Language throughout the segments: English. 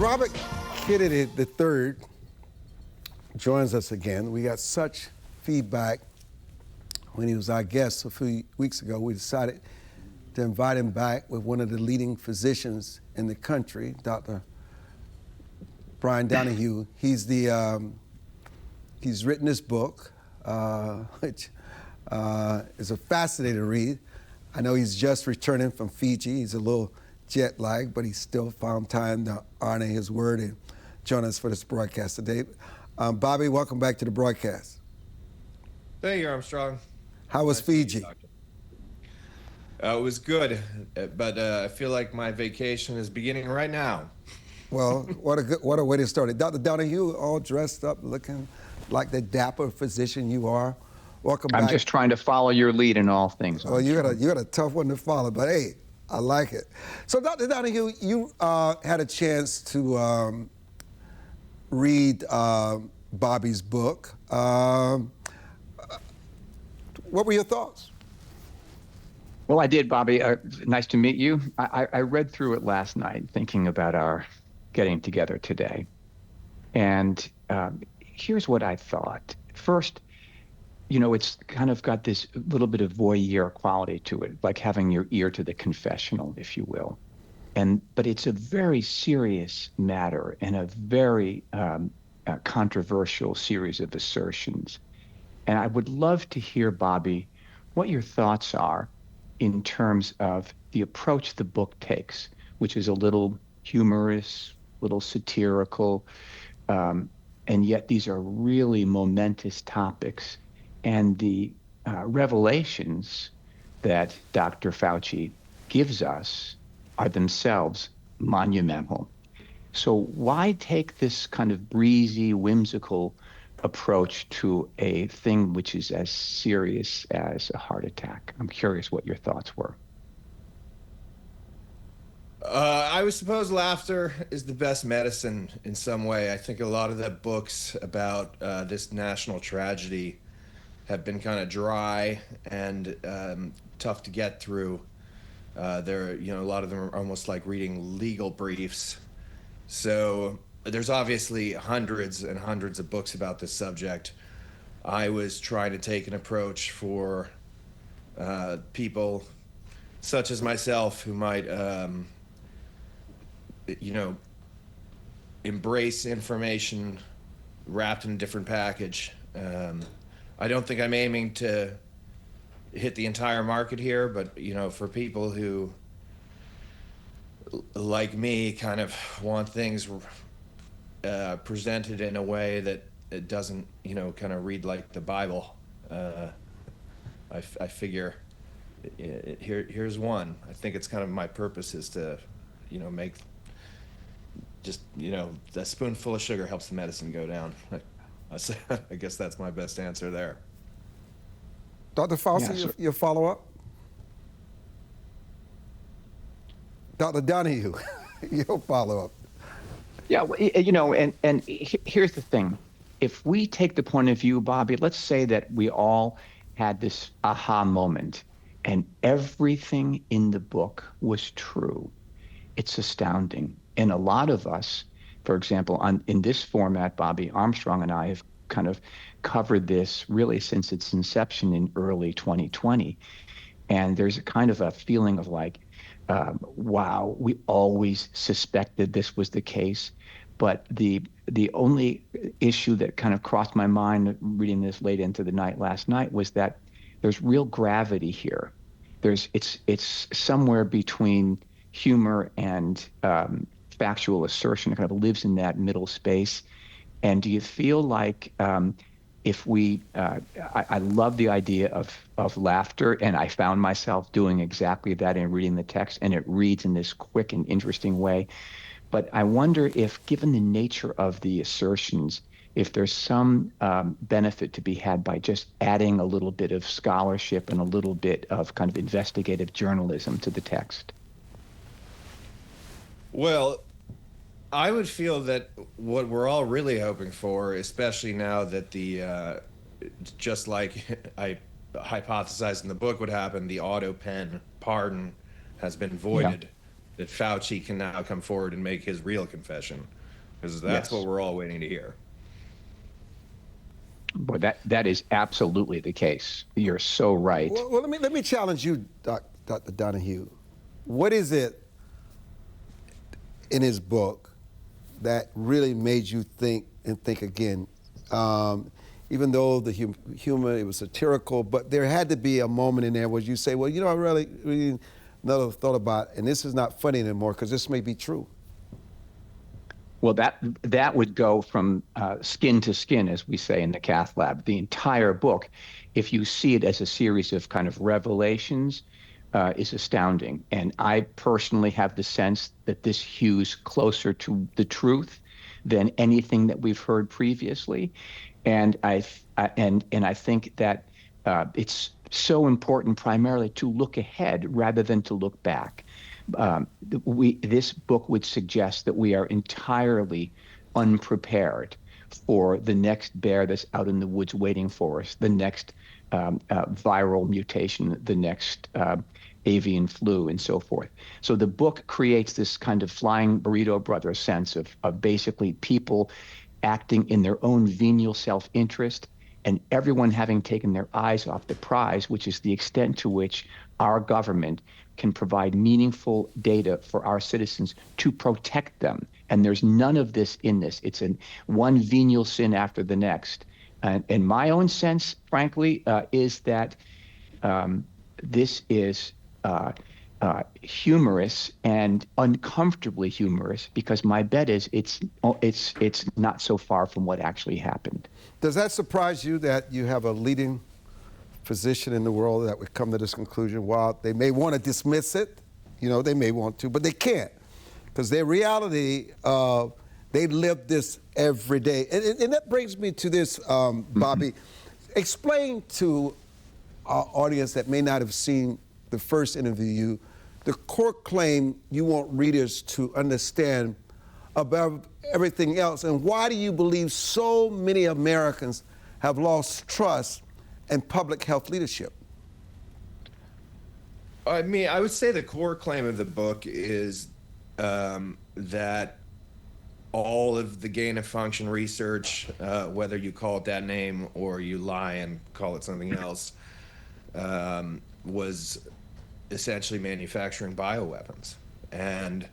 Robert Kennedy III joins us again. We got such feedback when he was our guest a few weeks ago. We decided to invite him back with one of the leading physicians in the country, Dr. Bryan Donohue. He's written this book, which is a fascinating read. I know he's just returning from Fiji. He's a little jet lagged, but he still found time to honor his word and join us for this broadcast today. Bobby, welcome back to the broadcast. Thank you, Armstrong. How was Fiji? It was good, but I feel like my vacation is beginning right now. Well, what a way to start it. Dr. Donohue, all dressed up, looking like the dapper physician you are. Welcome back. I'm just trying to follow your lead in all things. Well, you got a tough one to follow, but hey, I like it. So, Dr. Donohue, you had a chance to read Bobby's book. What were your thoughts? Well, I did, Bobby. Nice to meet you. I read through it last night, thinking about our getting together today. And here's what I thought. First, you know, it's kind of got this little bit of voyeur quality to it, like having your ear to the confessional, if you will. But it's a very serious matter and a very controversial series of assertions. And I would love to hear, Bobby, what your thoughts are in terms of the approach the book takes, which is a little humorous, a little satirical, and yet these are really momentous topics. And the revelations that Dr. Fauci gives us are themselves monumental. So why take this kind of breezy, whimsical approach to a thing which is as serious as a heart attack? I'm curious what your thoughts were. I would suppose laughter is the best medicine in some way. I think a lot of the books about this national tragedy have been kind of dry and tough to get through. A lot of them are almost like reading legal briefs. So there's obviously hundreds and hundreds of books about this subject. I was trying to take an approach for people such as myself who might, embrace information wrapped in a different package. I don't think I'm aiming to hit the entire market here, but, for people who, like me, kind of want things presented in a way that it doesn't, kind of read like the Bible, I figure here's one. I think it's kind of my purpose is to, make just, a spoonful of sugar helps the medicine go down. I guess that's my best answer there. Dr. Fauci, your follow-up? Dr. Donohue, your follow-up. Yeah, and here's the thing. If we take the point of view, Bobby, let's say that we all had this aha moment and everything in the book was true. It's astounding. And a lot of us, for example, in this format, Bobby, Armstrong and I have kind of covered this really since its inception in early 2020. And there's a kind of a feeling of like, wow, we always suspected this was the case. But the only issue that kind of crossed my mind reading this late into the night last night was that there's real gravity here. It's somewhere between humor and factual assertion. It kind of lives in that middle space. And do you feel like if we, I love the idea of laughter, and I found myself doing exactly that in reading the text, and it reads in this quick and interesting way. But I wonder if, given the nature of the assertions, if there's some benefit to be had by just adding a little bit of scholarship and a little bit of kind of investigative journalism to the text. Well, I would feel that what we're all really hoping for, especially now that just like I hypothesized in the book would happen, the auto pen pardon has been voided, that Fauci can now come forward and make his real confession. because that's what Yes. we're all waiting to hear. Boy, that is absolutely the case. You're so right. Well, let me challenge you, Dr. Donohue. What is it in his book that really made you think and think again? Even though the humor, it was satirical, but there had to be a moment in there where you say, well, I really never thought about, and this is not funny anymore because this may be true. Well, that would go from skin to skin, as we say in the cath lab. The entire book, if you see it as a series of kind of revelations, is astounding. And I personally have the sense that this hews closer to the truth than anything that we've heard previously. And I think that it's so important primarily to look ahead rather than to look back. This book would suggest that we are entirely unprepared for the next bear that's out in the woods waiting for us, the next viral mutation, the next avian flu, and so forth. So the book creates this kind of flying burrito brother sense of basically people acting in their own venial self-interest and everyone having taken their eyes off the prize, which is the extent to which our government can provide meaningful data for our citizens to protect them. And there's none of this in this. It's one venial sin after the next. And my own sense, frankly, is that this is humorous and uncomfortably humorous, because my bet is it's not so far from what actually happened. Does that surprise you that you have a leading physician in the world that would come to this conclusion? While they may want to dismiss it, they may want to, but they can't, because their reality, they live this every day. And that brings me to this, Bobby. Explain to our audience that may not have seen the first interview the core claim you want readers to understand about everything else, and why do you believe so many Americans have lost trust in public health leadership? I mean, I would say the core claim of the book is that all of the gain of function research, whether you call it that name or you lie and call it something else, was essentially manufacturing bioweapons. And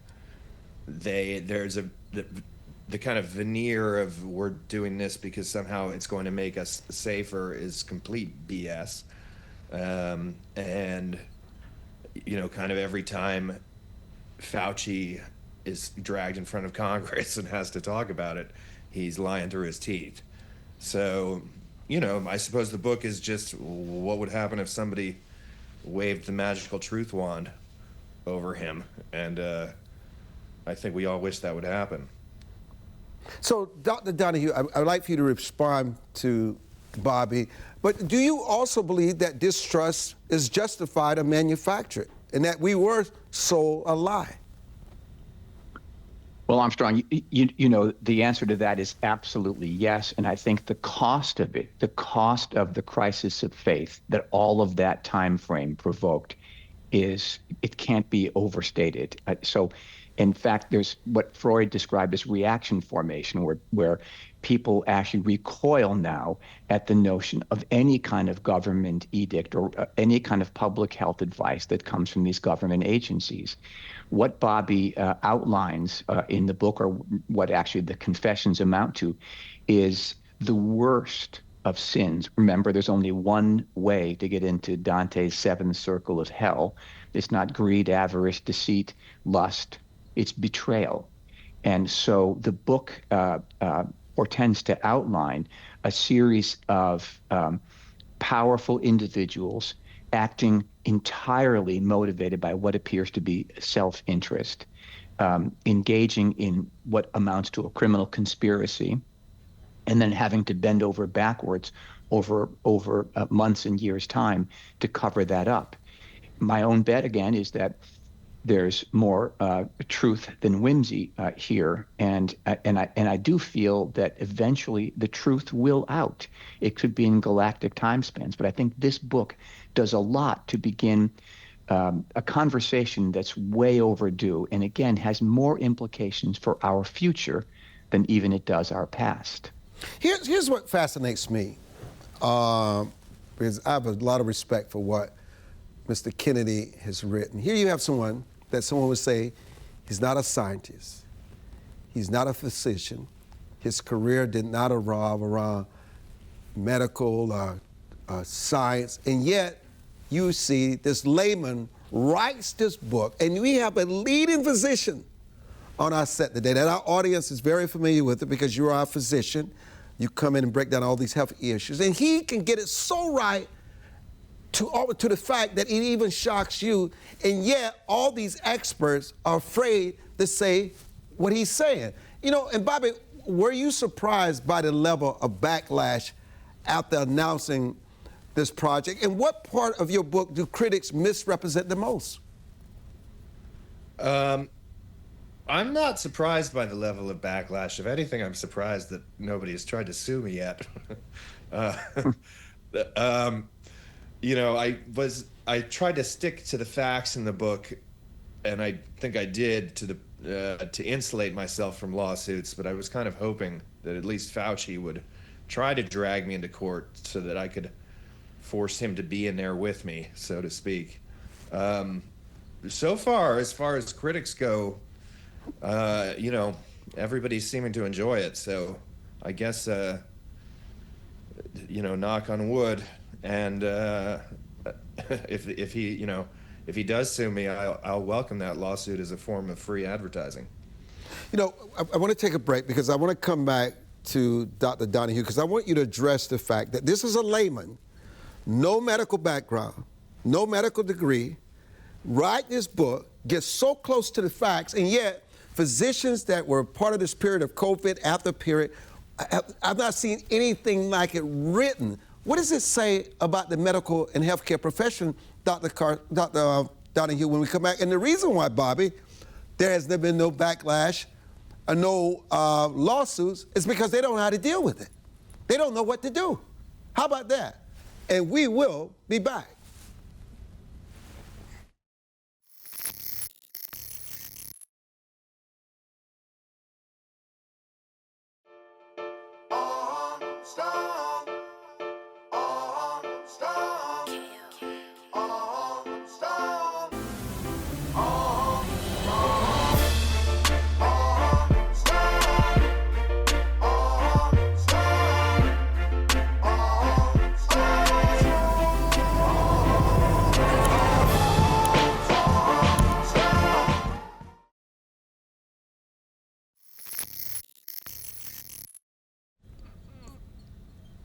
there's the kind of veneer of we're doing this because somehow it's going to make us safer is complete BS. And kind of every time Fauci is dragged in front of Congress and has to talk about it, he's lying through his teeth. So, I suppose the book is just what would happen if somebody waved the magical truth wand over him. And I think we all wish that would happen. So, Dr. Donohue, I'd like for you to respond to Bobby, but do you also believe that distrust is justified or manufactured, and that we were sold a lie? Well, Armstrong, the answer to that is absolutely yes. And I think the cost of it, the cost of the crisis of faith that all of that time frame provoked, it can't be overstated. So, in fact, there's what Freud described as reaction formation, where people actually recoil now at the notion of any kind of government edict or any kind of public health advice that comes from these government agencies. What Bobby outlines in the book, or what actually the confessions amount to, is the worst of sins. Remember, there's only one way to get into Dante's seventh circle of hell. It's not greed, avarice, deceit, lust. It's betrayal. And so the book portends to outline a series of powerful individuals acting entirely motivated by what appears to be self-interest, engaging in what amounts to a criminal conspiracy, and then having to bend over backwards over months and years' time to cover that up. My own bet, again, is that there's more truth than whimsy here, and I do feel that eventually the truth will out. It could be in galactic time spans, but I think this book does a lot to begin a conversation that's way overdue, and again has more implications for our future than even it does our past. Here's what fascinates me, because I have a lot of respect for what Mr. Kennedy has written. Here you have someone that someone would say he's not a scientist, he's not a physician, his career did not revolve around medical science, and yet you see this layman writes this book, and we have a leading physician on our set today that our audience is very familiar with it because you're our physician. You come in and break down all these health issues, and he can get it so right to the fact that it even shocks you, and yet all these experts are afraid to say what he's saying. You know, and Bobby, were you surprised by the level of backlash after announcing this project? And what part of your book do critics misrepresent the most? I'm not surprised by the level of backlash. If anything, I'm surprised that nobody has tried to sue me yet. You know, I tried to stick to the facts in the book, and I think I did to insulate myself from lawsuits. But I was kind of hoping that at least Fauci would try to drag me into court so that I could force him to be in there with me, so to speak. So far, as critics go, you know, everybody's seeming to enjoy it. So I guess, you know, knock on wood. And if he does sue me, I'll welcome that lawsuit as a form of free advertising. You know, I want to take a break because I want to come back to Dr. Donohue because I want you to address the fact that this is a layman, no medical background, no medical degree, write this book, get so close to the facts, and yet physicians that were part of this period of COVID, after period, I've not seen anything like it written. What does it say about the medical and healthcare profession, Dr. Donohue, when we come back? And the reason why, Bobby, there has been no backlash or no lawsuits is because they don't know how to deal with it. They don't know what to do. How about that? And we will be back.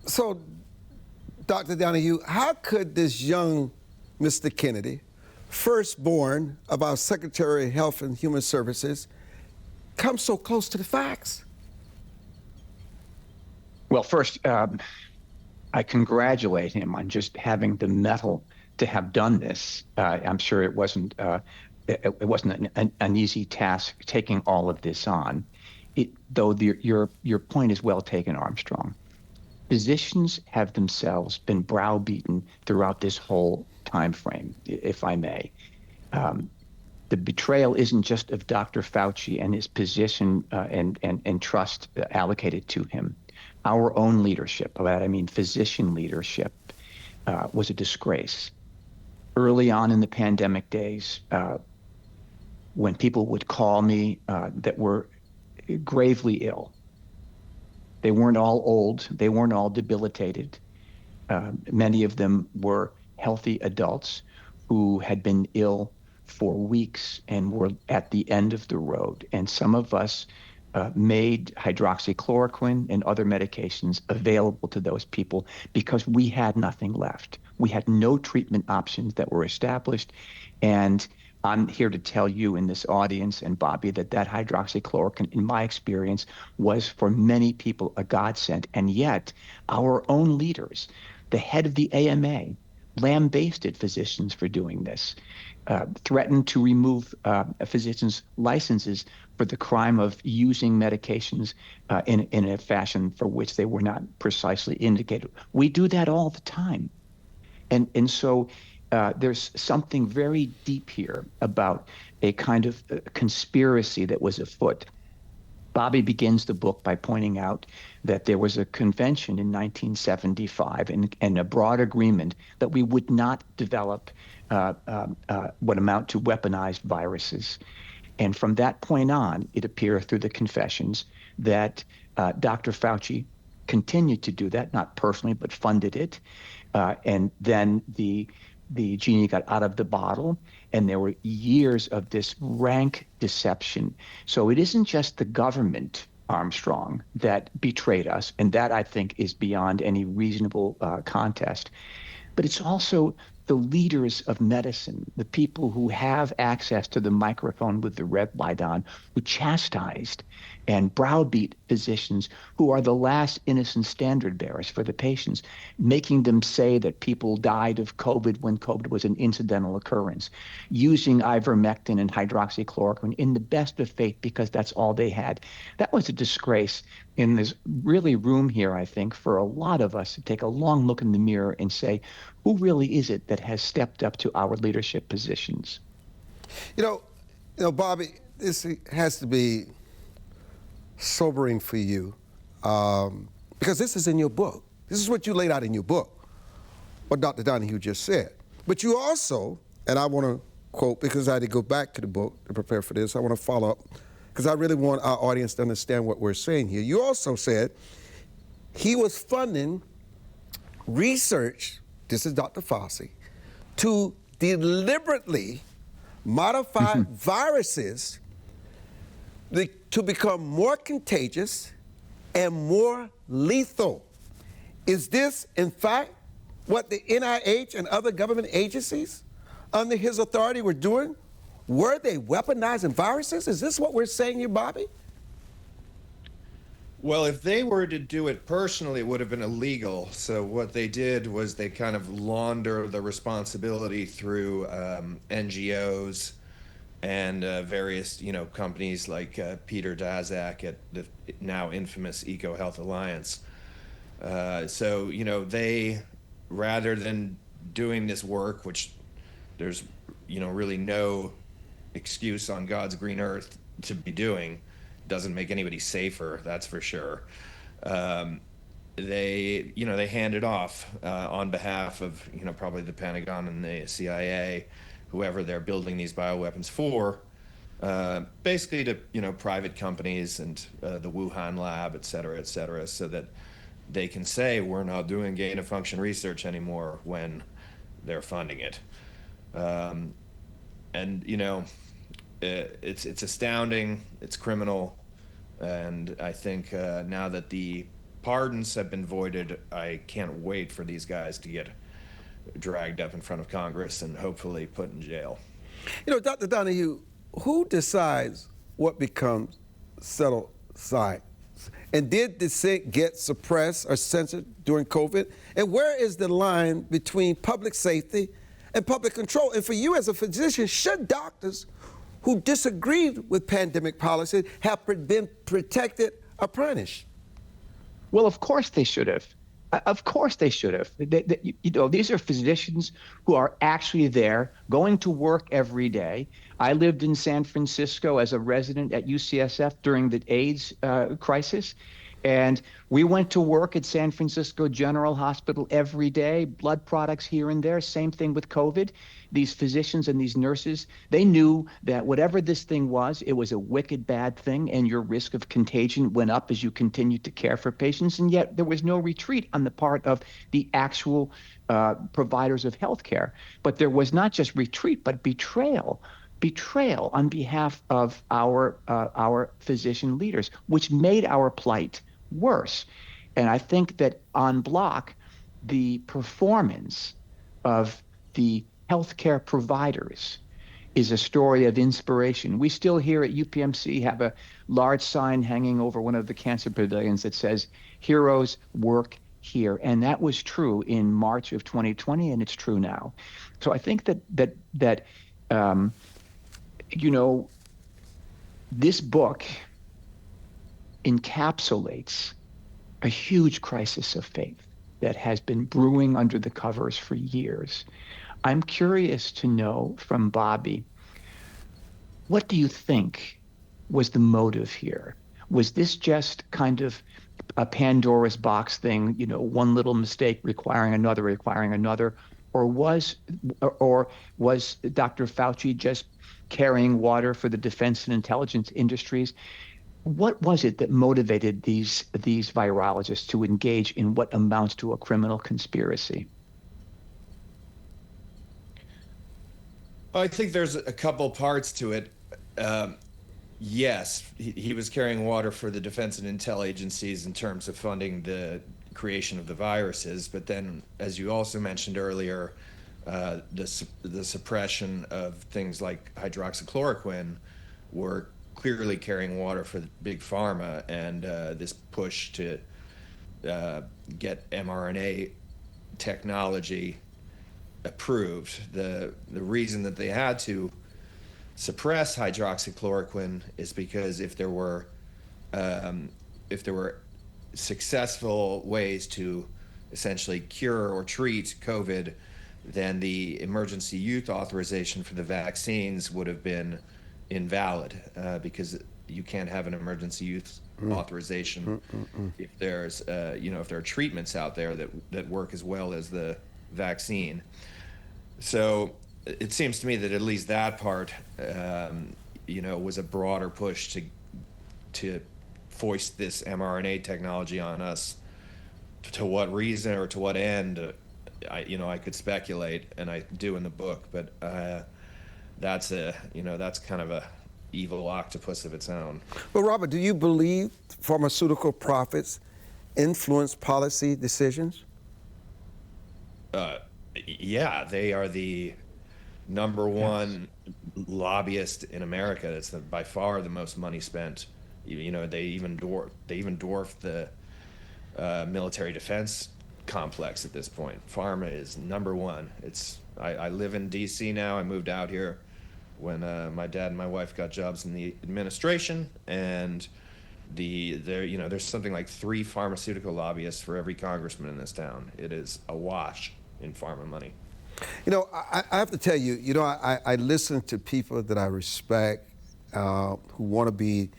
So, Dr. Donohue, how could this young Mr. Kennedy, firstborn of our Secretary of Health and Human Services, come so close to the facts? Well, first, I congratulate him on just having the mettle to have done this. I'm sure it wasn't an easy task taking all of this on. Though your point is well taken, Armstrong. Physicians have themselves been browbeaten throughout this whole time frame, if I may. The betrayal isn't just of Dr. Fauci and his position and trust allocated to him. Our own leadership, by that I mean physician leadership, was a disgrace. Early on in the pandemic days, when people would call me that were gravely ill, they weren't all old, they weren't all debilitated. Many of them were healthy adults who had been ill for weeks and were at the end of the road. And some of us made hydroxychloroquine and other medications available to those people because we had nothing left. We had no treatment options that were established. And I'm here to tell you in this audience, and Bobby, that hydroxychloroquine, in my experience, was for many people a godsend. And yet, our own leaders, the head of the AMA, lambasted physicians for doing this, threatened to remove physicians' licenses for the crime of using medications in a fashion for which they were not precisely indicated. We do that all the time. And so there's something very deep here about a kind of conspiracy that was afoot Bobby begins the book by pointing out that there was a convention in 1975 and a broad agreement that we would not develop what amount to weaponized viruses. And from that point on, it appears through the confessions that Dr. Fauci continued to do that, not personally, but funded it. And then the genie got out of the bottle, and there were years of this rank deception. So it isn't just the government, Armstrong, that betrayed us, and that I think is beyond any reasonable contest. But it's also the leaders of medicine, the people who have access to the microphone with the red light on, who chastised and browbeat physicians who are the last innocent standard bearers for the patients, making them say that people died of COVID when COVID was an incidental occurrence, using ivermectin and hydroxychloroquine in the best of faith because that's all they had. That was a disgrace. And there's really room here, I think, for a lot of us to take a long look in the mirror and say, who really is it that has stepped up to our leadership positions? You know, Bobby, this has to be sobering for you because this is in your book. This is what you laid out in your book, what Dr. Donohue just said. But you also, and I want to quote, because I had to go back to the book to prepare for this, I want to follow up, because I really want our audience to understand what we're saying here. You also said he was funding research, this is Dr. Fauci, to deliberately modify viruses to become more contagious and more lethal. Is this, in fact, what the NIH and other government agencies under his authority were doing? Were they weaponizing viruses? Is this what we're saying here, Bobby? Well, if they were to do it personally, it would have been illegal. So what they did was they kind of launder the responsibility through NGOs and various, companies like Peter Daszak at the now infamous EcoHealth Alliance. So, they, rather than doing this work, which there's, really no excuse on God's green earth to be doing, doesn't make anybody safer, that's for sure. They hand it off on behalf of, probably the Pentagon and the CIA, whoever they're building these bioweapons for, basically to, private companies and the Wuhan lab, et cetera, so that they can say we're not doing gain-of-function research anymore when they're funding it. And, it's astounding, it's criminal, and I think now that the pardons have been voided, I can't wait for these guys to get dragged up in front of Congress and hopefully put in jail. Dr. Donohue, who decides what becomes settled science? And did dissent get suppressed or censored during COVID? And where is the line between public safety and public control? And for you as a physician, should doctors who disagreed with pandemic policy have been protected or punished? Well, of course they should have. Of course they should have. These are physicians who are actually there, going to work every day. I lived in San Francisco as a resident at UCSF during the AIDS crisis, and we went to work at San Francisco General Hospital every day, blood products here and there, same thing with COVID. These physicians and these nurses, they knew that whatever this thing was, it was a wicked bad thing, and your risk of contagion went up as you continued to care for patients, and yet there was no retreat on the part of the actual providers of healthcare. But there was not just retreat, but betrayal on behalf of our physician leaders, which made our plight worse. And I think that en bloc, the performance of the healthcare providers is a story of inspiration. We still here at UPMC have a large sign hanging over one of the cancer pavilions that says, "Heroes work here." And that was true in March of 2020, and it's true now. So I think that this book encapsulates a huge crisis of faith that has been brewing under the covers for years. I'm curious to know from Bobby, what do you think was the motive here? Was this just kind of a Pandora's box thing, one little mistake requiring another, or was Dr. Fauci just carrying water for the defense and intelligence industries? What was it that motivated these virologists to engage in what amounts to a criminal conspiracy? I think there's a couple parts to it. Yes, he was carrying water for the defense and intel agencies in terms of funding the creation of the viruses. But then, as you also mentioned earlier, the suppression of things like hydroxychloroquine were clearly carrying water for big pharma, and this push to get mRNA technology approved. The reason that they had to suppress hydroxychloroquine is because if there were successful ways to essentially cure or treat COVID, then the emergency use authorization for the vaccines would have been invalid, because you can't have an emergency use authorization if there's if there are treatments out there that work as well as the vaccine. So it seems to me that at least that part was a broader push to foist this mRNA technology on us. To what reason or to what end, I could speculate, and I do in the book, but that's kind of a evil octopus of its own. Well, Robert, do you believe pharmaceutical profits influence policy decisions? Yeah, they are the number one lobbyist in America. It's by far the most money spent. They even dwarf the military defense complex at this point. Pharma is number one. I live in D.C. now. I moved out here when my dad and my wife got jobs in the administration, and there's something like 3 pharmaceutical lobbyists for every congressman in this town. It is awash in pharma money. I have to tell you, I listen to people that I respect who want to be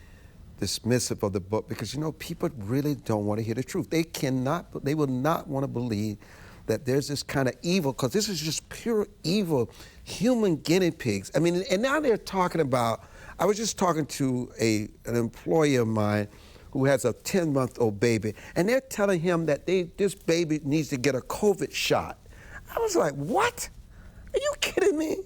dismissive of the book because, people really don't want to hear the truth. They will not want to believe that there's this kind of evil, because this is just pure evil, human guinea pigs. I mean, and now they're talking about, I was just talking to an employee of mine who has a 10-month-old baby, and they're telling him that this baby needs to get a COVID shot. I was like, what? Are you kidding me?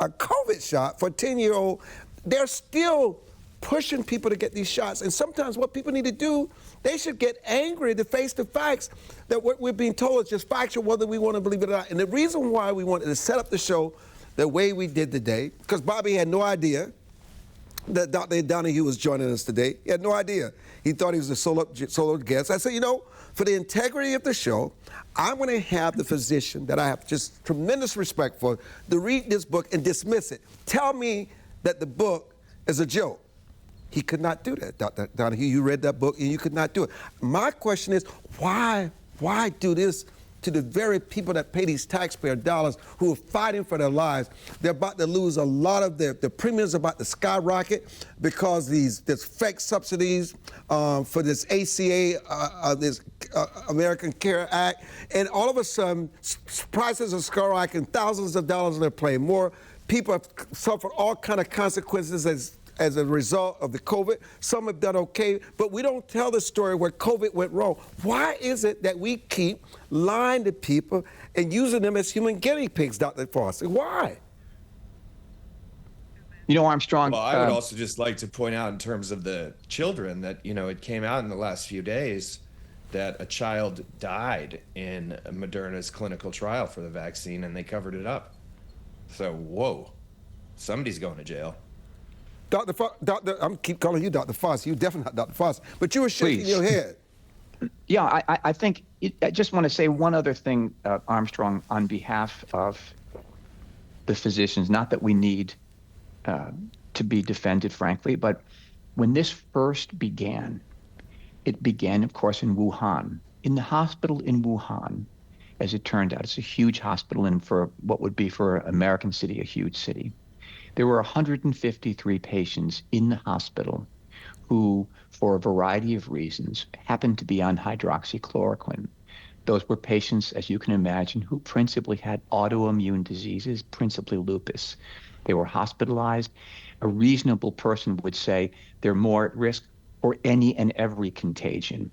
A COVID shot for a 10-year-old? They're still pushing people to get these shots. And sometimes what people need to do, they should get angry to face the facts that what we're being told is just factual, whether we want to believe it or not. And the reason why we wanted to set up the show the way we did today, because Bobby had no idea that Dr. Donohue was joining us today. He had no idea. He thought he was a solo guest. I said, for the integrity of the show, I'm going to have the physician that I have just tremendous respect for to read this book and dismiss it. Tell me that the book is a joke. He could not do that, Dr. Donohue. You read that book and you could not do it. My question is, why do this to the very people that pay these taxpayer dollars who are fighting for their lives? They're about to lose a lot of their premiums, about to skyrocket because there's fake subsidies for this ACA, this American Care Act, and all of a sudden prices are skyrocketing, thousands of dollars they're paying more. People have suffered all kind of consequences as a result of the COVID. Some have done okay, but we don't tell the story where COVID went wrong. Why is it that we keep lying to people and using them as human guinea pigs, Dr. Fauci? Why? Armstrong. Well, I would also just like to point out in terms of the children that, it came out in the last few days that a child died in Moderna's clinical trial for the vaccine, and they covered it up. So, whoa, somebody's going to jail. I'm keep calling you Dr. Fauci. You're definitely not Dr. Fauci, but you were shaking your head. Yeah, I think I just want to say one other thing, Armstrong, on behalf of the physicians. Not that we need to be defended, frankly, but when this first began, it began, of course, in Wuhan, in the hospital in Wuhan. As it turned out, it's a huge hospital, and for what would be for an American city, a huge city. There were 153 patients in the hospital who, for a variety of reasons, happened to be on hydroxychloroquine. Those were patients, as you can imagine, who principally had autoimmune diseases, principally lupus. They were hospitalized. A reasonable person would say they're more at risk for any and every contagion.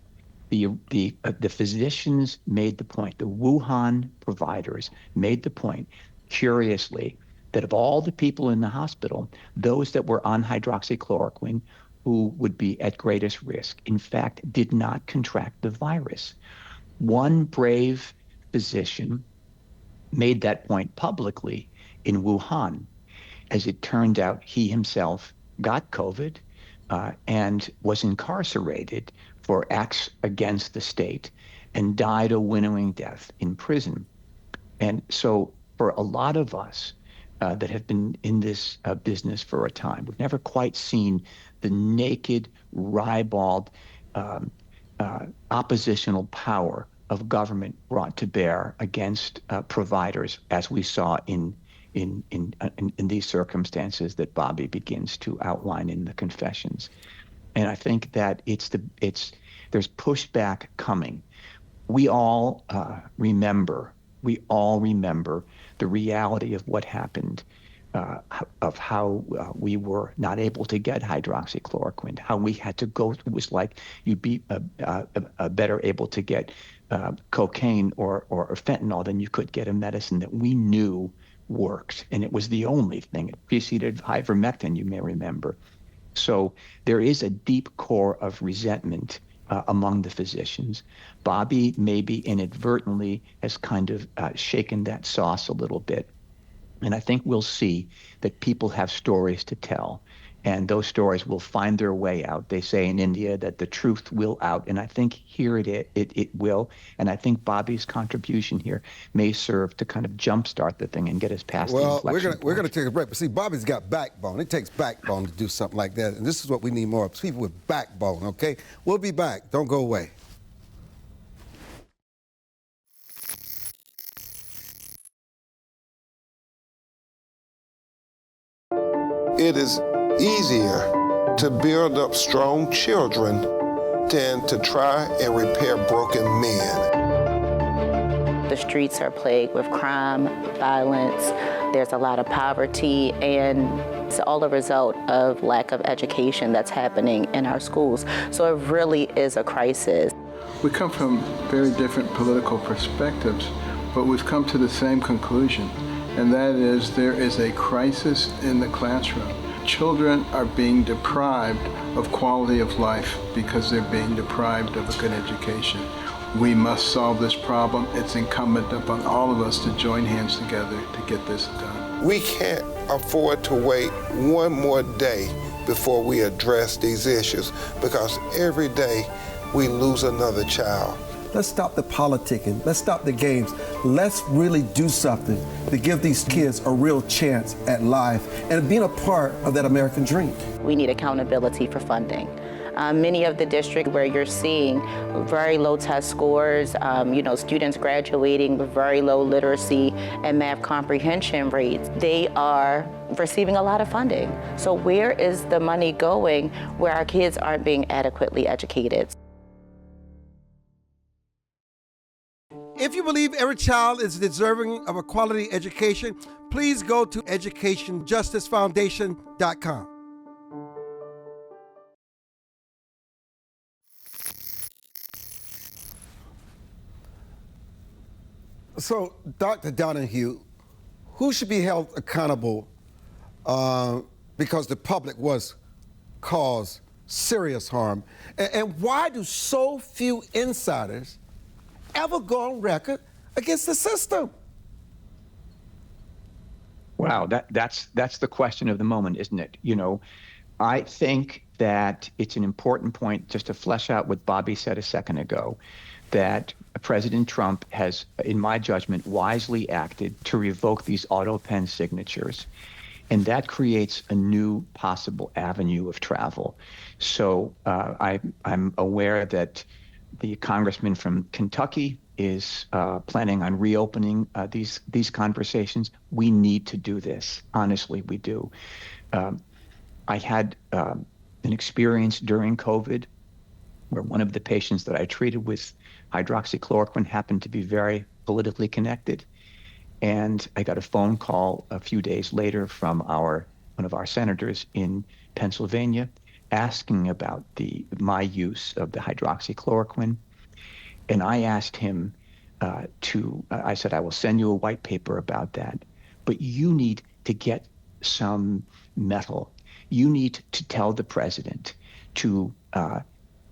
The physicians made the point, the Wuhan providers made the point, curiously, that of all the people in the hospital, those that were on hydroxychloroquine who would be at greatest risk, in fact, did not contract the virus. One brave physician made that point publicly in Wuhan. As it turned out, he himself got COVID and was incarcerated for acts against the state and died a winnowing death in prison. And so for a lot of us that have been in this business for a time, we've never quite seen the naked, ribald, oppositional power of government brought to bear against providers, as we saw in these circumstances that Bobby begins to outline in the confessions. And I think that there's pushback coming. We all remember the reality of what happened, of how we were not able to get hydroxychloroquine, how we had to go. It was like you'd be better able to get cocaine or fentanyl than you could get a medicine that we knew worked. And it was the only thing. It preceded ivermectin, you may remember. So there is a deep core of resentment among the physicians. Bobby maybe inadvertently has kind of shaken that sauce a little bit. And I think we'll see that people have stories to tell, and those stories will find their way out. They say in India that the truth will out, and I think here it will. And I think Bobby's contribution here may serve to kind of jumpstart the thing and get us past the inflection point. We're gonna take a break. But see, Bobby's got backbone. It takes backbone to do something like that, and this is what we need more of: people with backbone. Okay, we'll be back. Don't go away. It is easier to build up strong children than to try and repair broken men. The streets are plagued with crime, violence. There's a lot of poverty, and it's all a result of lack of education that's happening in our schools. So it really is a crisis. We come from very different political perspectives, but we've come to the same conclusion. And that is, there is a crisis in the classroom. Children are being deprived of quality of life because they're being deprived of a good education. We must solve this problem. It's incumbent upon all of us to join hands together to get this done. We can't afford to wait one more day before we address these issues, because every day we lose another child. Let's stop the politicking. Let's stop the games. Let's really do something to give these kids a real chance at life and being a part of that American dream. We need accountability for funding. Many of the districts where you're seeing very low test scores, students graduating with very low literacy and math comprehension rates, they are receiving a lot of funding. So where is the money going where our kids aren't being adequately educated? If you believe every child is deserving of a quality education, please go to educationjusticefoundation.com. So, Dr. Donohue, who should be held accountable because the public was caused serious harm? And why do so few insiders ever go on record against the system? Wow, that's the question of the moment, isn't it? I think that it's an important point, just to flesh out what Bobby said a second ago, that President Trump has, in my judgment, wisely acted to revoke these auto pen signatures. And that creates a new possible avenue of travel. So I'm aware that the congressman from Kentucky is planning on reopening these conversations. We need to do this. Honestly, we do. I had an experience during COVID where one of the patients that I treated with hydroxychloroquine happened to be very politically connected. And I got a phone call a few days later from one of our senators in Pennsylvania asking about my use of the hydroxychloroquine. And I asked him I said, I will send you a white paper about that, but you need to get some metal. You need to tell the president to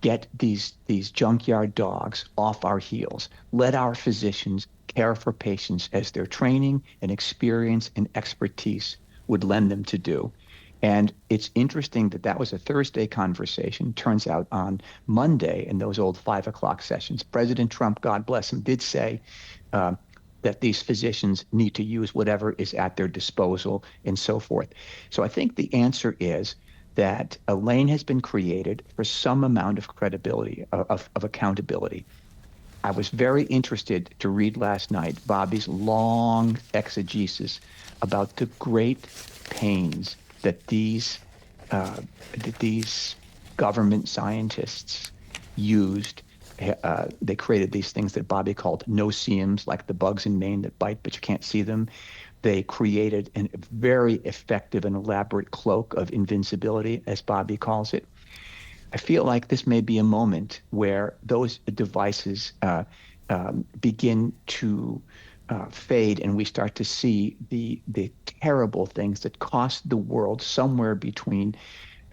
get these junkyard dogs off our heels. Let our physicians care for patients as their training and experience and expertise would lend them to do. And it's interesting that was a Thursday conversation. Turns out on Monday, in those old 5 o'clock sessions, President Trump, God bless him, did say that these physicians need to use whatever is at their disposal and so forth. So I think the answer is that a lane has been created for some amount of credibility, of accountability. I was very interested to read last night Bobby's long exegesis about the great pains that these government scientists used. They created these things that Bobby called no-see-ums, like the bugs in Maine that bite but you can't see them. They created a very effective and elaborate cloak of invincibility, as Bobby calls it. I feel like this may be a moment where those devices begin to fade, and we start to see the terrible things that cost the world somewhere between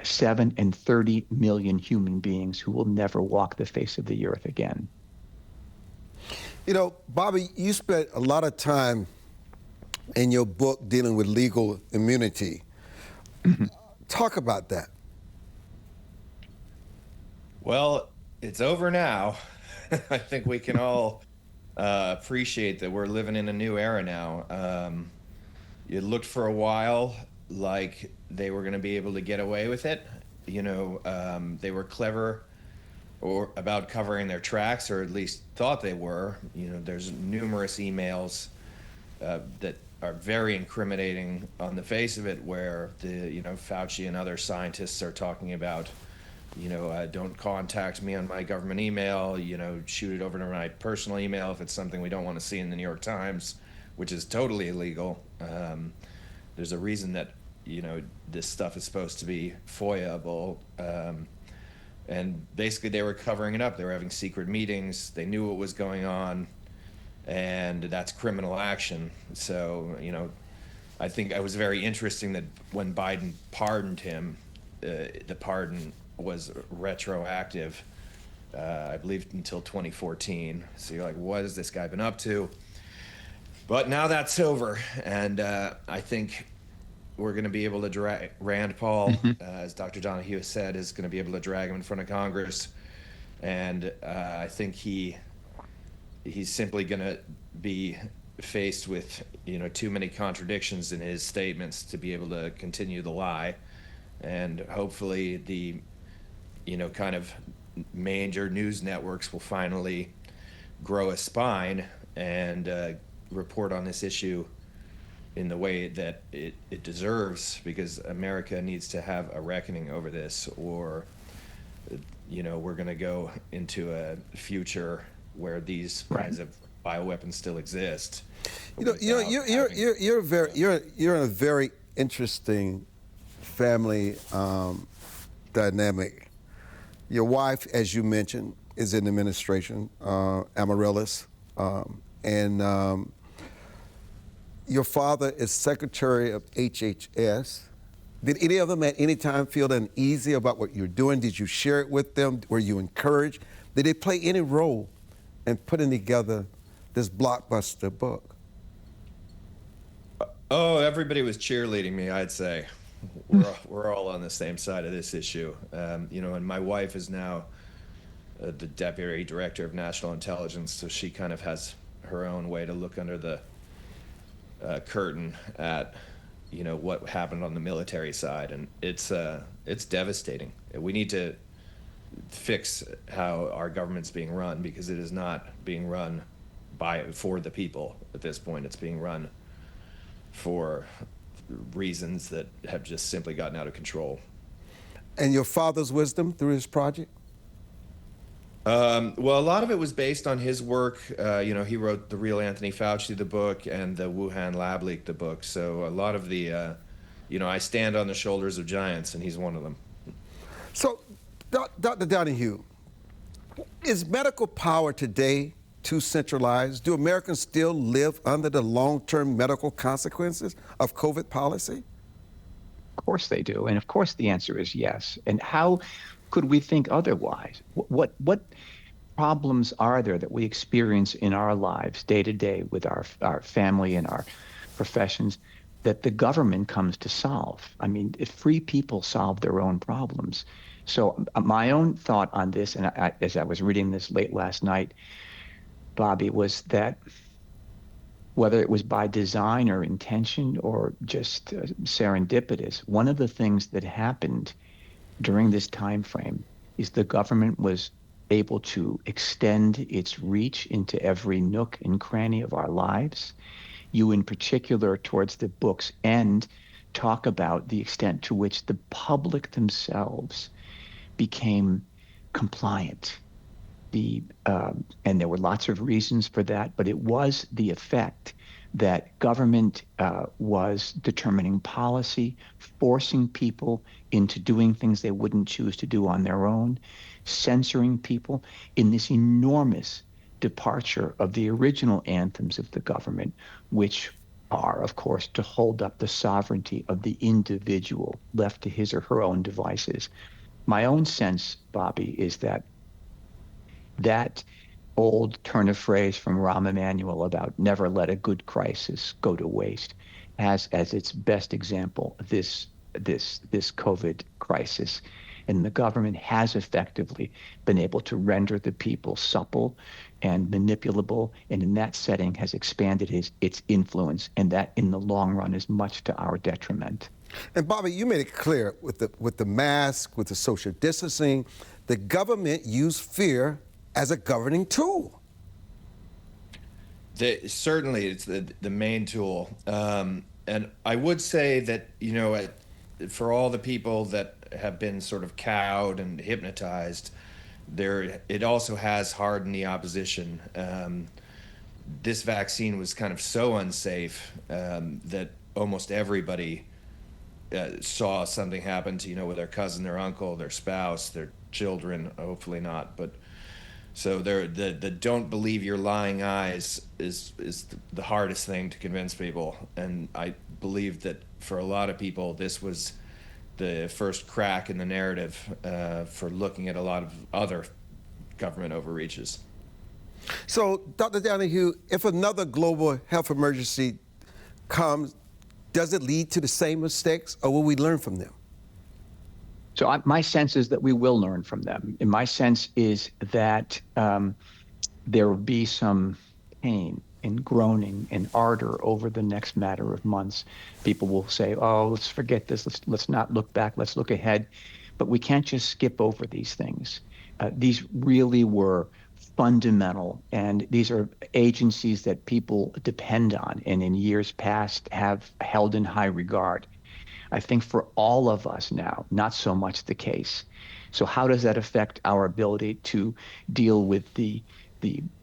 7 and 30 million human beings who will never walk the face of the earth again. You know, Bobby, you spent a lot of time in your book dealing with legal immunity. Talk about that. Well, it's over now. I think we can all appreciate that we're living in a new era now. It looked for a while like they were going to be able to get away with it. You know, they were clever about covering their tracks, or at least thought they were. You know, there's numerous emails that are very incriminating on the face of it, where Fauci and other scientists are talking about, don't contact me on my government email, shoot it over to my personal email if it's something we don't want to see in the New York Times, which is totally illegal. There's a reason that, this stuff is supposed to be FOIA-able. And basically they were covering it up. They were having secret meetings. They knew what was going on, and that's criminal action. So, I think it was very interesting that when Biden pardoned him, the pardon was retroactive, I believe until 2014. So you're like, what has this guy been up to? But now that's over, and I think we're going to be able to drag Rand Paul, as Dr. Donohue said, is going to be able to drag him in front of Congress, and I think he's simply going to be faced with too many contradictions in his statements to be able to continue the lie, and hopefully the kind of major news networks will finally grow a spine and report on this issue in the way that it deserves, because America needs to have a reckoning over this, or we're going to go into a future where these kinds of bioweapons still exist. You're in a very interesting family dynamic. Your wife, as you mentioned, is in administration, Amaryllis, and your father is Secretary of HHS. Did any of them at any time feel uneasy about what you're doing? Did you share it with them? Were you encouraged? Did they play any role in putting together this blockbuster book? Oh, everybody was cheerleading me, I'd say. We're all on the same side of this issue. And my wife is now the Deputy Director of National Intelligence, so she kind of has her own way to look under the curtain at what happened on the military side, and it's devastating. We need to fix how our government's being run, because it is not being run for the people at this point. It's being run for reasons that have just simply gotten out of control. And your father's wisdom through his project? Well, a lot of it was based on his work. He wrote The Real Anthony Fauci, the book, and the Wuhan Lab Leak, the book. So a lot of the, I stand on the shoulders of giants, and he's one of them. So, Dr. Donohue, is medical power today too centralized? Do Americans still live under the long-term medical consequences of COVID policy? Of course they do. And of course the answer is yes. And how could we think otherwise? What problems are there that we experience in our lives day to day with our family and our professions that the government comes to solve? I mean, if free people solve their own problems. So my own thought on this, and as I was reading this late last night, Bobby, was that whether it was by design or intention or just serendipitous, one of the things that happened during this time frame is the government was able to extend its reach into every nook and cranny of our lives. You in particular, towards the book's end, talk about the extent to which the public themselves became compliant. And there were lots of reasons for that, but it was the effect that government was determining policy, forcing people into doing things they wouldn't choose to do on their own, censoring people in this enormous departure of the original anthems of the government, which are, of course, to hold up the sovereignty of the individual left to his or her own devices. My own sense, Bobby, is that old turn of phrase from Rahm Emanuel about never let a good crisis go to waste has as its best example this COVID crisis. And the government has effectively been able to render the people supple and manipulable, and in that setting has expanded its influence, and that in the long run is much to our detriment. And Bobby, you made it clear with the mask, with the social distancing, the government used fear as a governing tool. Certainly, it's the main tool. And I would say that, for all the people that have been sort of cowed and hypnotized, it also has hardened the opposition. This vaccine was kind of so unsafe that almost everybody saw something happen to, with their cousin, their uncle, their spouse, their children, hopefully not, but so the don't believe your lying eyes is the hardest thing to convince people. And I believe that for a lot of people, this was the first crack in the narrative for looking at a lot of other government overreaches. So, Dr. Donohue, if another global health emergency comes, does it lead to the same mistakes, or will we learn from them? So my sense is that we will learn from them. And my sense is that there will be some pain and groaning and ardor over the next matter of months. People will say, oh, let's forget this. Let's not look back. Let's look ahead. But we can't just skip over these things. These really were fundamental, and these are agencies that people depend on and in years past have held in high regard. I think for all of us now, not so much the case. So how does that affect our ability to deal with the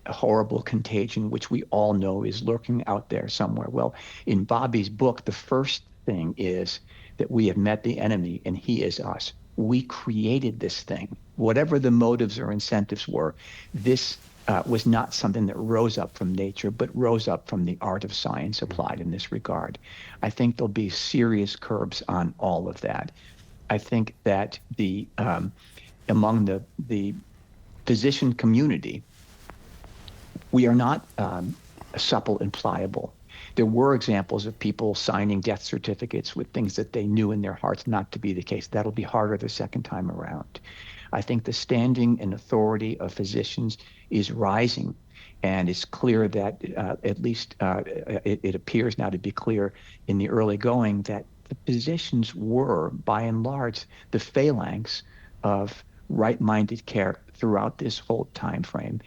horrible contagion, which we all know is lurking out there somewhere? Well, in Bobby's book, the first thing is that we have met the enemy, and he is us. We created this thing. Whatever the motives or incentives were, this was not something that rose up from nature, but rose up from the art of science applied in this regard. I think there'll be serious curbs on all of that. I think that among the physician community, we are not supple and pliable. There were examples of people signing death certificates with things that they knew in their hearts not to be the case. That'll be harder the second time around. I think the standing and authority of physicians is rising, and it's clear that at least it appears now to be clear in the early going that the physicians were, by and large, the phalanx of right-minded care throughout this whole time frame.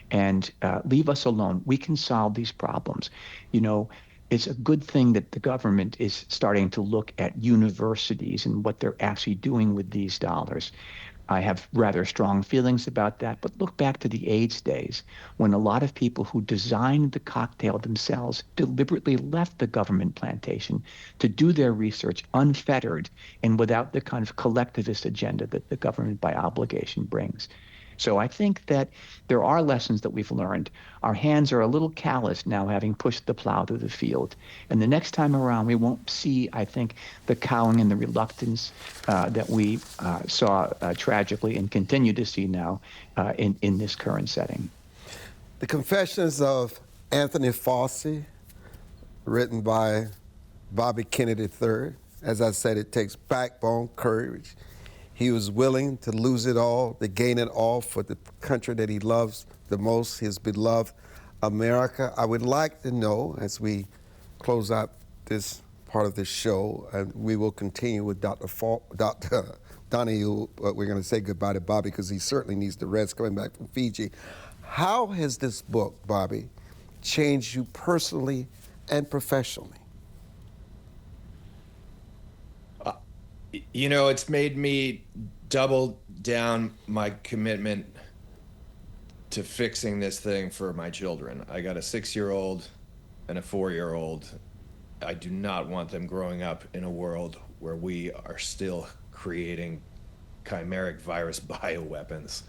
And leave us alone. We can solve these problems. it's a good thing that the government is starting to look at universities and what they're actually doing with these dollars. I have rather strong feelings about that, but look back to the AIDS days when a lot of people who designed the cocktail themselves deliberately left the government plantation to do their research unfettered and without the kind of collectivist agenda that the government by obligation brings. So I think that there are lessons that we've learned. Our hands are a little calloused now, having pushed the plow through the field. And the next time around, we won't see, I think, the cowing and the reluctance that we saw tragically and continue to see now in this current setting. The Confessions of Anthony Fauci, written by Bobby Kennedy III. As I said, it takes backbone, courage. He was willing to lose it all, to gain it all for the country that he loves the most, his beloved America. I would like to know, as we close out this part of this show, and we will continue with Dr. Donohue, but we're going to say goodbye to Bobby because he certainly needs the rest coming back from Fiji. How has this book, Bobby, changed you personally and professionally? You know, it's made me double down my commitment to fixing this thing for my children. I got a 6-year-old and a 4-year-old. I do not want them growing up in a world where we are still creating chimeric virus bioweapons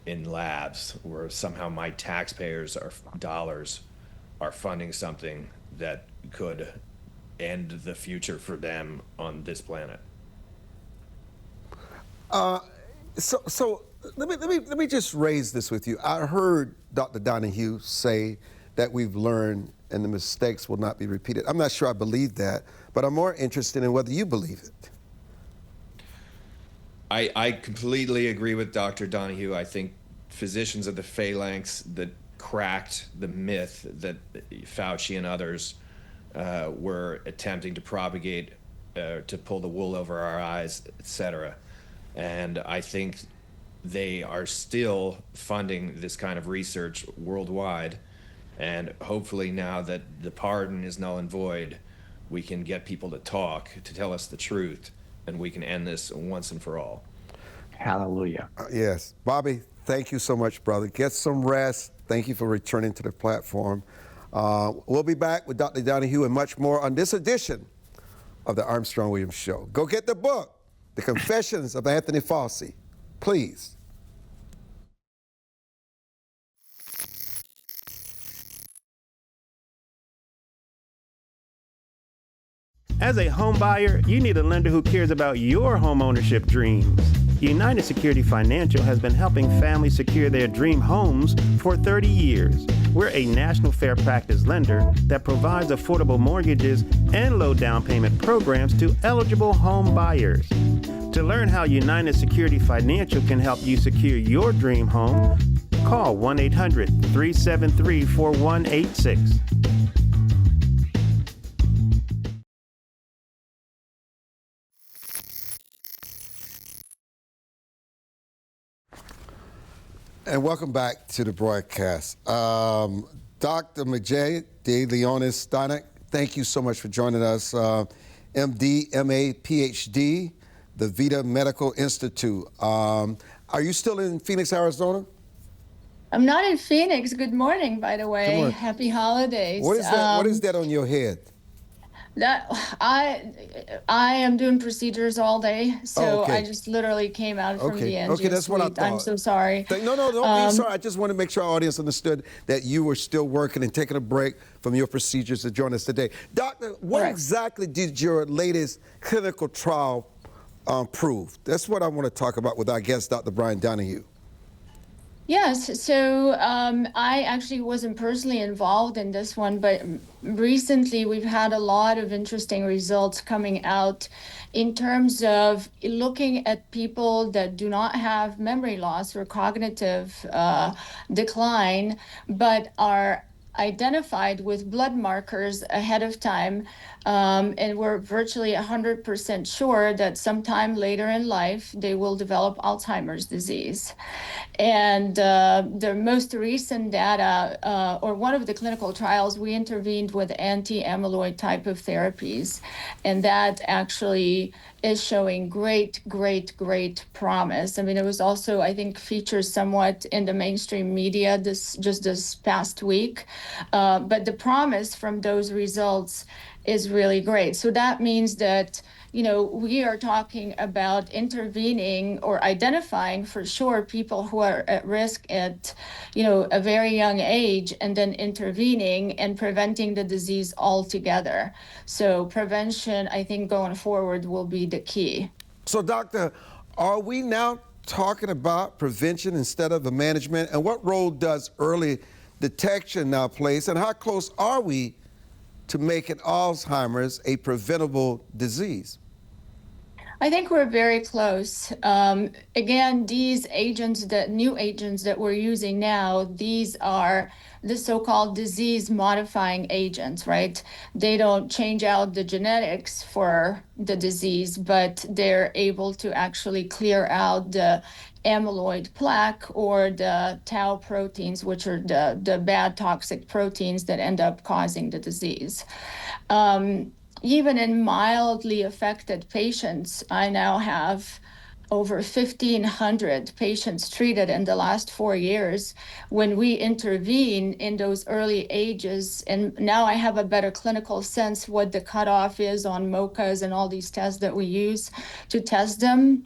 in labs, where somehow my taxpayers' dollars are funding something that could end the future for them on this planet. So let me just raise this with you. I heard Dr. Donohue say that we've learned and the mistakes will not be repeated. I'm not sure I believe that, but I'm more interested in whether you believe it. I completely agree with Dr. Donohue. I think physicians of the phalanx that cracked the myth that Fauci and others were attempting to propagate, to pull the wool over our eyes, etc. And I think they are still funding this kind of research worldwide. And hopefully now that the pardon is null and void, we can get people to talk, to tell us the truth, and we can end this once and for all. Hallelujah. Yes. Bobby, thank you so much, brother. Get some rest. Thank you for returning to the platform. We'll be back with Dr. Donohue and much more on this edition of the Armstrong-Williams Show. Go get the book, The Confessions of Anthony Fauci, please. As a home buyer, you need a lender who cares about your home ownership dreams. United Security Financial has been helping families secure their dream homes for 30 years. We're a national fair practice lender that provides affordable mortgages and low down payment programs to eligible home buyers. To learn how United Security Financial can help you secure your dream home, call 1-800-373-4186. And welcome back to the broadcast. Dr. Mateja, Leonni, Stanonik, thank you so much for joining us. MD, MA, PhD, the Vita Medical Institute. Are you still in Phoenix, Arizona? I'm not in Phoenix. Good morning, by the way. Happy holidays. What is that? What is that on your head? That I am doing procedures all day, so okay. I just literally came out from the angio Okay, that's what I thought. I'm so sorry. No, don't be sorry. I just want to make sure our audience understood that you were still working and taking a break from your procedures to join us today. Doctor, what exactly did your latest clinical trial prove? That's what I want to talk about with our guest, Dr. Bryan Donohue. Yes, so I actually wasn't personally involved in this one, but recently we've had a lot of interesting results coming out in terms of looking at people that do not have memory loss or cognitive decline, but are identified with blood markers ahead of time, and we're virtually 100% sure that sometime later in life they will develop Alzheimer's disease. And the most recent data, or one of the clinical trials, we intervened with anti-amyloid type of therapies, and that actually is showing great promise. I mean, it was also, I think, featured somewhat in the mainstream media this past week, but the promise from those results is really great. So that means that, you know, we are talking about intervening or identifying for sure people who are at risk at, you know, a very young age, and then intervening and preventing the disease altogether. So prevention, I think, going forward will be the key. So, doctor, are we now talking about prevention instead of the management? And what role does early detection now play? And how close are we to making Alzheimer's a preventable disease? I think we're very close. Again, these agents, the new agents that we're using now, these are the so-called disease-modifying agents, right? They don't change out the genetics for the disease, but they're able to actually clear out the amyloid plaque or the tau proteins, which are the bad toxic proteins that end up causing the disease. Even in mildly affected patients, I now have over 1,500 patients treated in the last 4 years when we intervene in those early ages. And now I have a better clinical sense what the cutoff is on MOCAs and all these tests that we use to test them.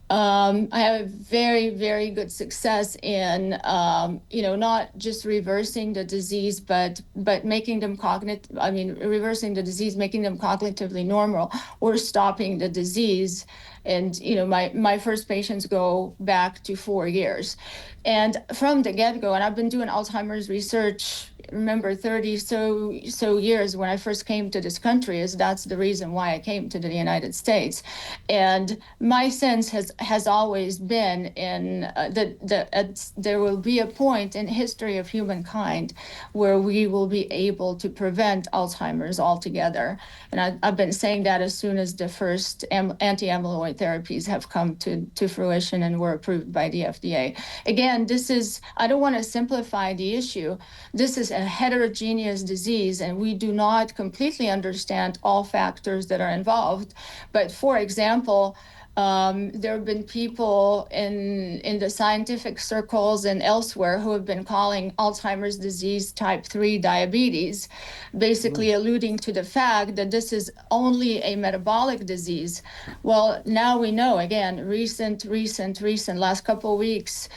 I have very good success in, not just reversing the disease, but making them reversing the disease, making them cognitively normal, or stopping the disease. And, you know, my first patients go back to 4 years. And from the get-go, and I've been doing Alzheimer's research, remember, 30 so years when I first came to this country, that's the reason why I came to the United States. And my sense has always been that there will be a point in history of humankind where we will be able to prevent Alzheimer's altogether. And I've been saying that as soon as the first anti-amyloid therapies have come to fruition and were approved by the FDA. Again, I don't want to simplify the issue. This is a heterogeneous disease, and we do not completely understand all factors that are involved. But for example, there have been people in the scientific circles and elsewhere who have been calling Alzheimer's disease type 3 diabetes, basically alluding to the fact that this is only a metabolic disease. Well, now we know, again, recent last couple of weeks,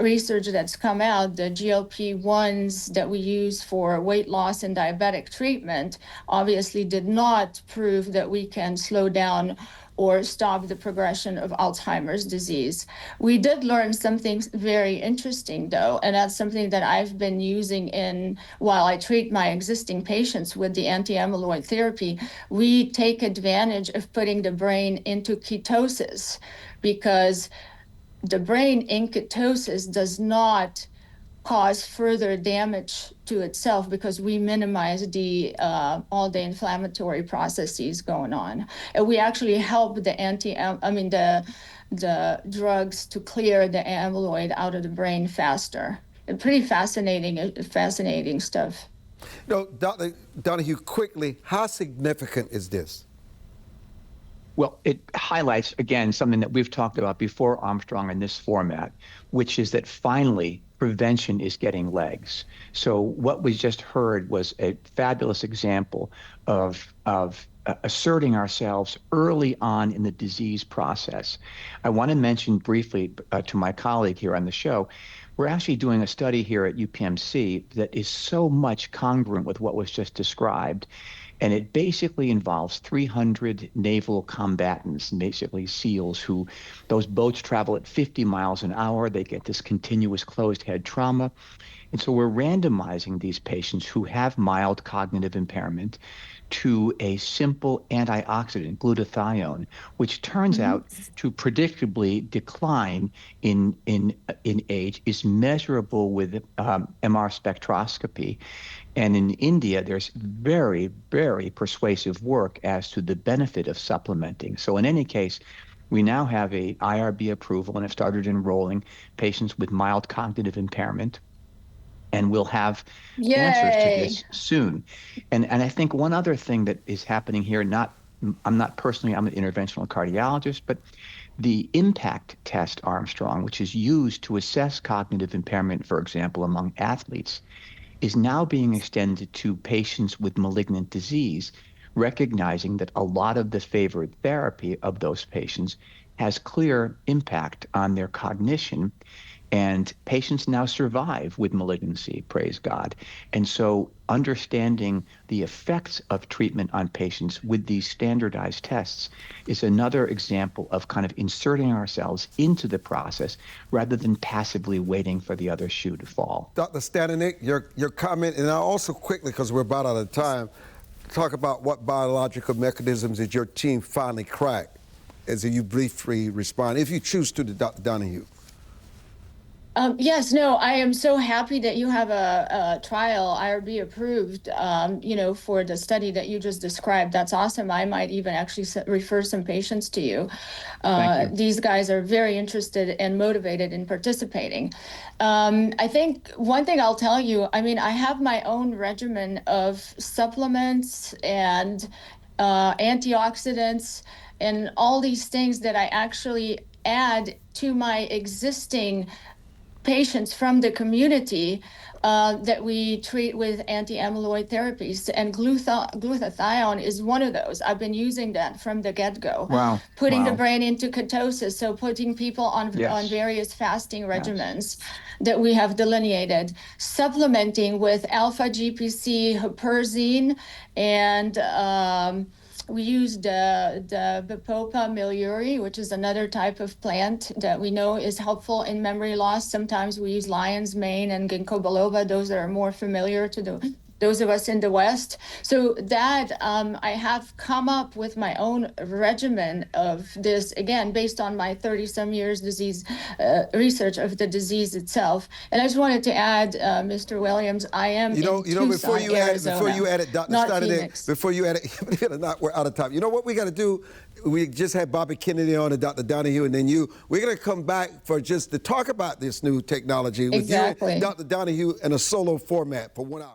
research that's come out, the GLP-1s that we use for weight loss and diabetic treatment obviously did not prove that we can slow down or stop the progression of Alzheimer's disease. We did learn something very interesting, though, and that's something that I've been using while I treat my existing patients with the anti-amyloid therapy. We take advantage of putting the brain into ketosis, because the brain in ketosis does not cause further damage to itself, because we minimize all the inflammatory processes going on, and we actually help the drugs to clear the amyloid out of the brain faster. Pretty fascinating stuff. No, Dr. Donohue, quickly, how significant is this? Well, it highlights, again, something that we've talked about before, Armstrong, in this format, which is that finally prevention is getting legs. So what we just heard was a fabulous example of asserting ourselves early on in the disease process. I want to mention briefly to my colleague here on the show, we're actually doing a study here at UPMC that is so much congruent with what was just described. And it basically involves 300 naval combatants, basically SEALs, those boats travel at 50 miles an hour. They get this continuous closed head trauma. And so we're randomizing these patients who have mild cognitive impairment to a simple antioxidant, glutathione, which turns out to predictably decline in age, is measurable with MR spectroscopy. And in India, there's very, very persuasive work as to the benefit of supplementing. So in any case, we now have a IRB approval and have started enrolling patients with mild cognitive impairment. And we'll have answers to this soon. And I think one other thing that is happening here, I'm an interventional cardiologist, but the impact test, Armstrong, which is used to assess cognitive impairment, for example, among athletes, is now being extended to patients with malignant disease, recognizing that a lot of the favored therapy of those patients has clear impact on their cognition. And patients now survive with malignancy, praise God. And so understanding the effects of treatment on patients with these standardized tests is another example of kind of inserting ourselves into the process rather than passively waiting for the other shoe to fall. Dr. Stanonik, your comment, and I'll also quickly, because we're about out of time, talk about what biological mechanisms did your team finally crack, as you briefly respond, if you choose to, Dr. Donohue. Yes, no, I am so happy that you have a trial IRB approved, for the study that you just described. That's awesome. I might even actually refer some patients to you. Thank you. These guys are very interested and motivated in participating. I think one thing I'll tell you, I have my own regimen of supplements and antioxidants and all these things that I actually add to my existing patients from the community that we treat with anti-amyloid therapies, and glutathione is one of those. I've been using that from the get-go. Wow. Putting the brain into ketosis, so putting people on Yes. various fasting regimens that we have delineated, supplementing with alpha GPC, huperzine, and we used the Bacopa miliuri, which is another type of plant that we know is helpful in memory loss. Sometimes we use lion's mane and ginkgo biloba. Those that are more familiar to those of us in the West. So that I have come up with my own regimen of this, again, based on my 30-some years disease research of the disease itself. And I just wanted to add, Mr. Williams, I am in Tucson, before you add it, Dr. Stanonik, before you add it, we're out of time. You know what we got to do? We just had Bobby Kennedy on and Dr. Donohue, and then you. We're going to come back for just to talk about this new technology with you and Dr. Donohue in a solo format for 1 hour.